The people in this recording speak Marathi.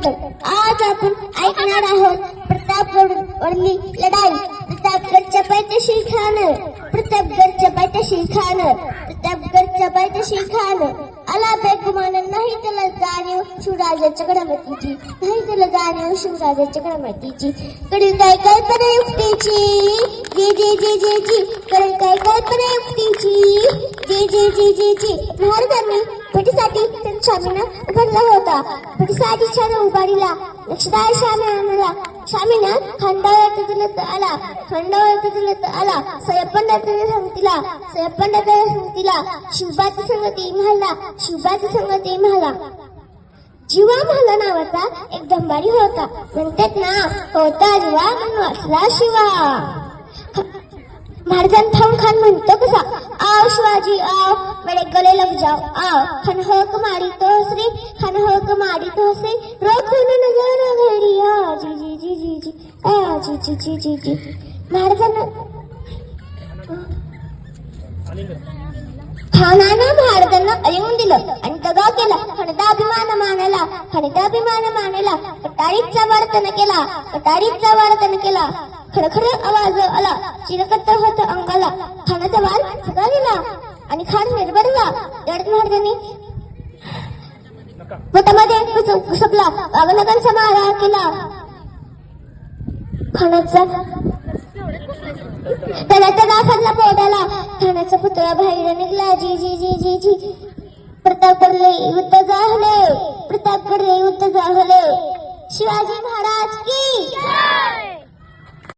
नाटक आज आपण ऐकणार आहोत प्रतापगडवरली लढाई. प्रतापगडच्या पायथ्याशी खान, प्रतापगडच्या पायथ्याशी खान, प्रतापगडच्या पायथ्याशी खान आला बेगुमान. नाही त्याला जाणीव शिवराजाच्या गडमतीची, नाही त्याला जाणीव शिवराजाच्या गडमतीची. कडील काय कल्पना युक्तीची, जी जी जी जी जी, कडील काय कल्पना युक्तीची, जी जी जी जी जी. महाराजांनी भेटीसाठी शामीनं उभारला होता. भेटीसाठी छान उभारीला लक्षदार शामीनं खांडावर तुलत आला, खांडावर तुलत आला. सय्यपंडाच्या संगतीला शिवबाची संगती म्हाला, शिवबाची संगती म्हाला. जीवा म्हाला नावाचा एक दंबारी होता. म्हणतात ना, होता जीवा म्हणून वाचला शिवा. महाराजां थांब खान म्हणतो कसा, आओ शिवाजी आओ, मेरे गले लग जाओ आओ. खान हक मारी तो हसरे, खान हक मारी तो हसरे, रोखून नजर घडी आ जी जी जी जी जी, आ जी जी जी जी जी. महाराजांना खानानं महाराजांना अलिंगून दिलं आणि दगा केला. खणदाभिमान मानला, खणदाभिमान मानला. कटारीचा वर्तन केला, कटारीचा वर्तन केला. खडखड आवाज आला, चिरकत होत अंगाला. खानाचा वार फुगा गेला आणि खान निर्भरला. दडत महाराजांनी पोटामध्ये घुसपला, वाघनगांचा मारा केला. खानाचा त्याला खाल्ला पोटाला. खानाचा पुतळा बाहेर निघला. जी जी जी जी जी. प्रतापगडले युद्ध झाले, प्रतापगडले युद्ध झाले. शिवाजी महाराज की